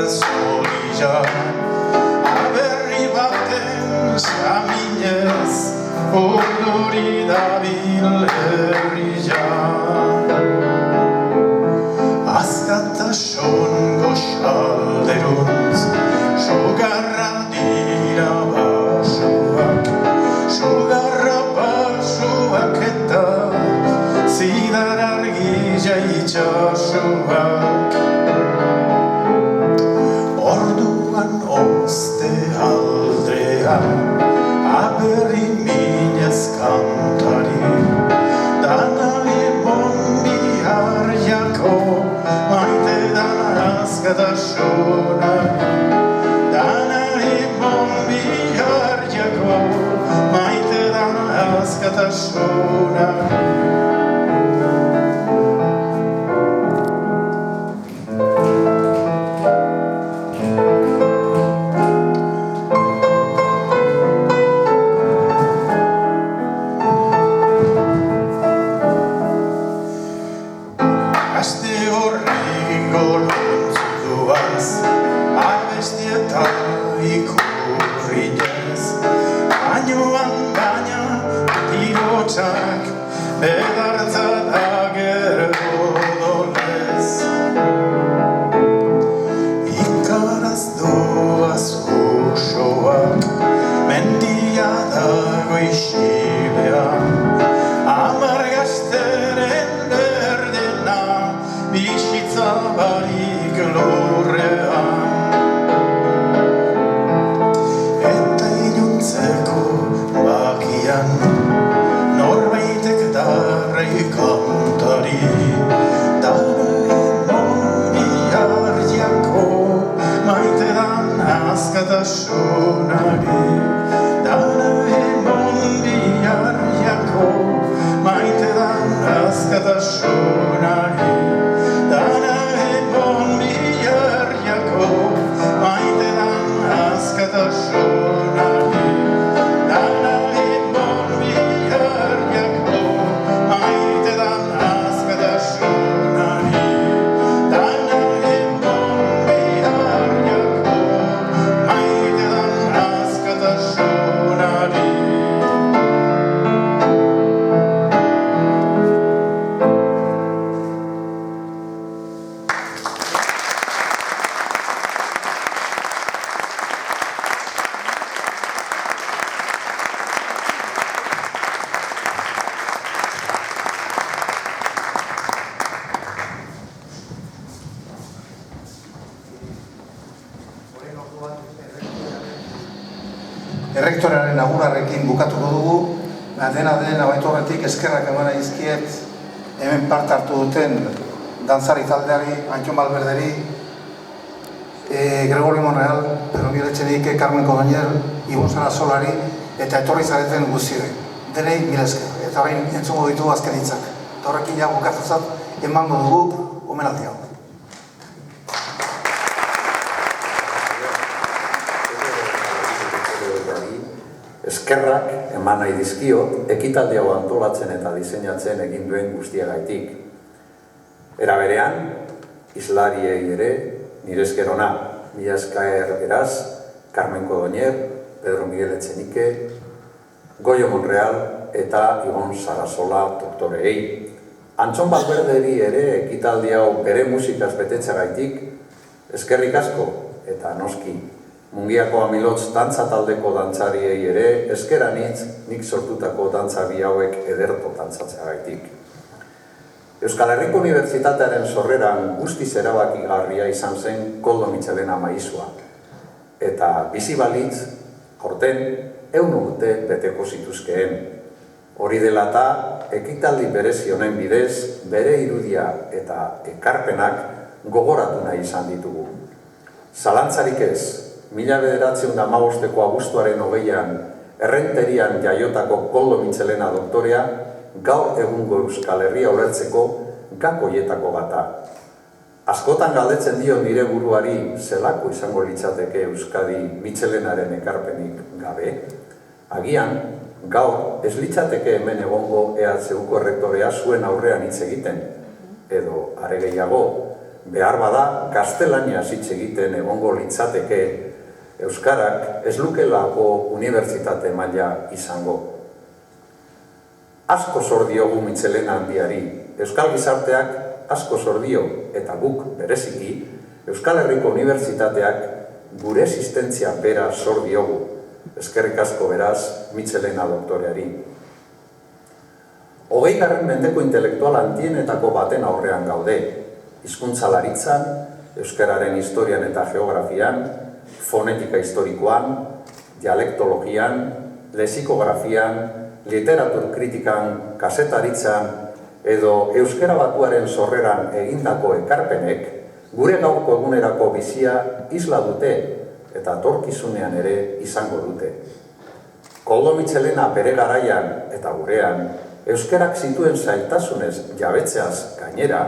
solila, aberri baten saminez, urduri dabil herria. Azkatasun goxalderuntz, sugarra dira basuak, sugarra basuak eta zidar argia itxasuak. Orduan ozte aldean, aberri minez kantari, dana emon bihar jako, maite dana azkatasunari. Dana emon bihar jako, maite dana azkatasunari. Errektorearen agurrarekin bukatuko dugu, dena den abaitu horretik eskerrak emana izkiet hemen parte hartu duten dantzari taldeari, Antxon Balberderi, Gregorio Monreal, Pedro Miguel Etxenike, Carmen Codoñer, Ibon Sarasolari eta etorri zareten guztioi. Denei mila esker, eta horrein entzungo ditu azken hitzak. Eta horrekin ja bukatzat emango dugu omenaldi hau. Eskerrak eman nahi dizkio, ekitaldi hau antolatzen eta diseinatzen egin duen guztiagaitik. Era berean, islariei ere, nire esker ona, mila esker beraz, Carmen Codoñer, Pedro Miguel Etxenike, Goyo Monreal eta Ibon Sarasola doktorei. Antxon Balberderi ere ekitaldi hau bere musikaz betetzagaitik, eskerrik asko eta noski. Mungiako Amilotz dantza taldeko dantzariei ere eskeranitz nik sortutako dantzabi hauek ederto dantzatzeagaitik. Euskal Herriko Unibertsitatearen sorreran guztiz erabakigarria izan zen Koldo Mitxelena maizua. Eta bizi balitz, aurten 100 urte beteko zituzkeen. Hori dela eta ekitaldi berezi honen bidez, bere irudia eta ekarpenak gogoratu nahi izan ditugu. Zalantzarik ez, 1915ko abuztuaren 20an Errenterian jaiotako Koldo Mitxelena doktorea gaur egungo Euskal Herria ulertzeko gakoietako bata. Askotan galdetzen dio nire buruari zelako izango litzateke Euskadi Mitxelenaren ekarpenik gabe. Agian, gaur ez litzateke hemen egongo EHUko errektorea zuen aurrean hitz egiten. Edo, are gehiago, behar bada gaztelaniaz hitz egiten egongo litzateke, euskarak ez lukelako unibertsitate maila izango. Asko zor diogu Mitxelena handiari, euskal gizarteak asko zor dio, eta guk bereziki, Euskal Herriko Unibertsitateak gure existentzia bera zor diogu. Eskerrik asko beraz Mitxelena doktoreari. 20. mendeko intelektual handienetako baten aurrean gaude. Hizkuntzalaritzan, euskararen historian eta geografian, fonetika historikoan, dialektologian, lexikografian, literatur kritikan, kazetaritzan edo euskara batuaren sorreran egindako ekarpenek gure gaurko egunerako bizia isla dute eta etorkizunean ere izango dute. Koldo Mitxelena bere garaian eta gurean, euskarak zituen zailtasunez jabetzeaz gainera,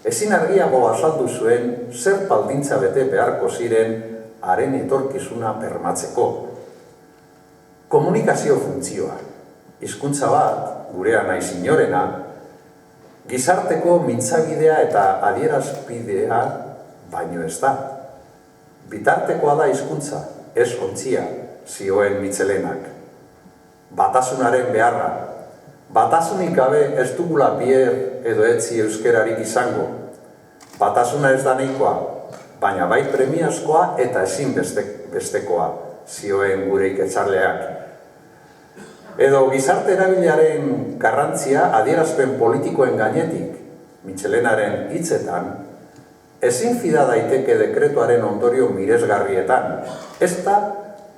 ezin argiago azaldu zuen zer baldintza bete beharko ziren haren etorkizuna bermatzeko. Komunikazio funtzioa, hizkuntza bat, gurea naiz inorena, gizarteko mintzagidea eta adierazpidea baino ez da. Bitartekoa da hizkuntza, ez ontzia, zioen Mitxelenak. Batasunaren beharra, batasunik gabe ez dugula bier edo etzi euskerarik izango. Batasuna ez da nahikoa, baina bai premiazkoa eta ezin bestekoa, zioen gure iketxarleak. Edo gizarte erabilearen garrantzia adierazpen politikoen gainetik, Mitxelenaren hitzetan, ezin fida daiteke dekretuaren ondorio miresgarrietan, ez da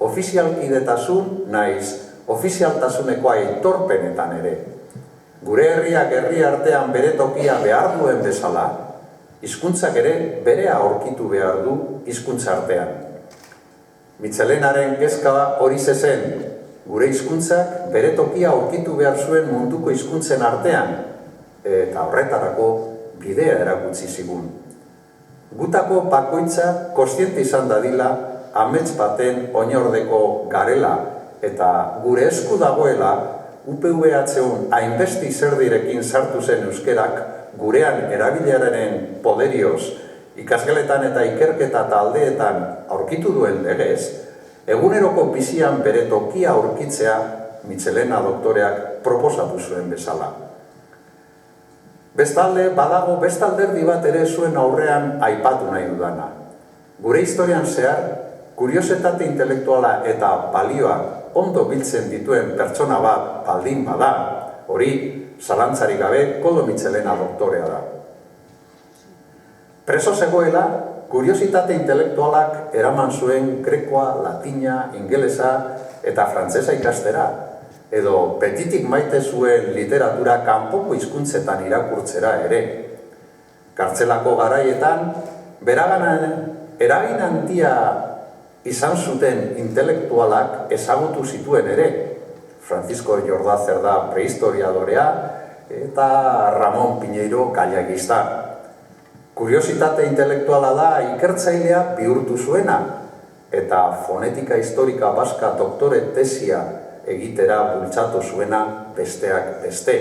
ofizialkidetasun naiz ofizialtasuneko aitorpenetan ere. Gure herriak herri artean bere tokia behar duen bezala, hizkuntzak ere berea aurkitu behar du hizkuntza artean. Mitxelenaren kezka hori zen, gure hizkuntzak bere tokia aurkitu behar zuen munduko hizkuntzen artean, eta horretarako bidea erakutsi zigun. Gutako bakoitza kontziente izan dadila amets baten oinordeko garela eta gure esku dagoela UPV-HUn hainbeste izerdirekin sartu zen euskerak gurean erabileraren poderioz ikasgeletan eta ikerketa taldeetan aurkitu duen legez, eguneroko bizian bere tokia aurkitzea Mitxelena doktoreak proposatu zuen bezala. Bestalde, badago bestalderdi bat ere zuen aurrean aipatu nahi dudana. Gure historian zehar, kuriosetate intelektuala eta balioak ondo biltzen dituen pertsona bat baldin bada, hori, zalantzarik gabe, Koldo Mitxelena doktorea da. Preso zegoela, kuriositate intelektualak eraman zuen grekoa, latina, ingelesa eta frantsesa ikastera, edo petitik maite zuen literatura kanpoko hizkuntzetan irakurtzera ere. Kartzelako garaietan, beraganan eragin handia izan zuten intelektualak ezagutu zituen ere. Francisco Jordá Cerdá prehistoriadorea eta Ramon Piñeiro kaiakista. Kuriositate intelektuala da ikertzailea bihurtu zuena, eta fonetika historika baska doktore tesia egitera bultzatu zuena besteak beste.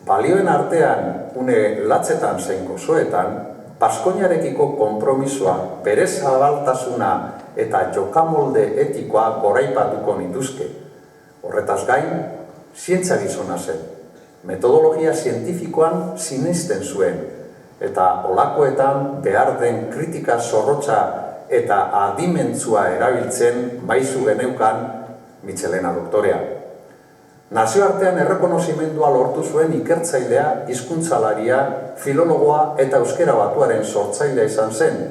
Balioen artean, une latzetan zein gozoetan, Baskoinarekiko konpromisoa, bere zabaltasuna eta jokamolde etikoa goraipatuko nituzke. Horretaz gain, zientzia gizona zen. Metodologia zientifikoan sinesten zuen, eta olakoetan behar den kritika zorrotza eta adimentzua erabiltzen baizu geneukan Mitxelena doktorea. Nazioartean errekonozimendua lortu zuen ikertzailea, hizkuntzalaria, filologoa eta euskera batuaren sortzailea izan zen,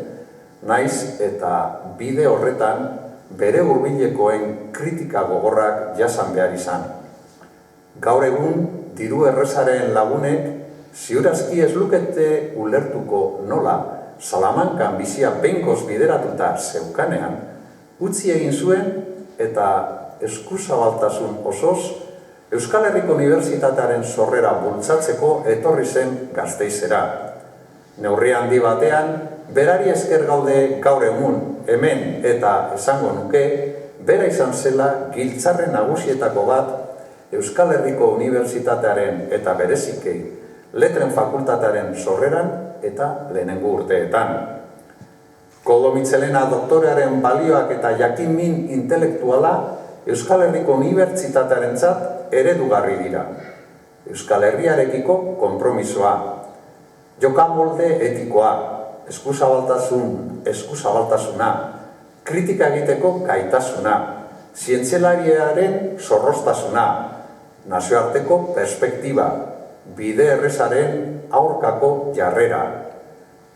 naiz eta bide horretan bere hurbilekoen kritika gogorrak jasan behar izan. Gaur egun, diru errezaren lagunek ziurazki ez lukete ulertuko nola, Salamankan bizia bengoz bideratuta zeukanean, utzi egin zuen eta eskuzabaltasun osoz Euskal Herriko Unibertsitatearen sorrera bultzatzeko etorri zen Gasteizera. Neurri handi batean, berari esker gaude gaur egun, hemen eta esango nuke, bera izan zela giltzarren nagusietako bat Euskal Herriko Unibertsitatearen eta berezikei letren fakultatearen sorreran eta lehenengo urteetan. Koldo Mitxelena doktorearen balioak eta jakin-min intelektuala Euskal Herriko Unibertsitatearentzat eredugarri dira. Euskal Herriarekiko konpromisoa, jokamolde etikoa, eskuzabaltasuna, kritika egiteko gaitasuna, zientzialariaren zorroztasuna, nazioarteko perspektiba, bide errezaren aurkako jarrera.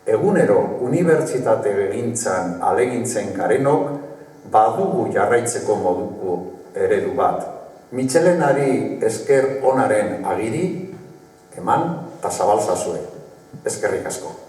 Egunero unibertsitate egintzan alegintzen garenok badugu jarraitzeko moduko eredu bat. Mitxelenari esker onaren agiri, eman eta zabaltzazue. Eskerrik asko.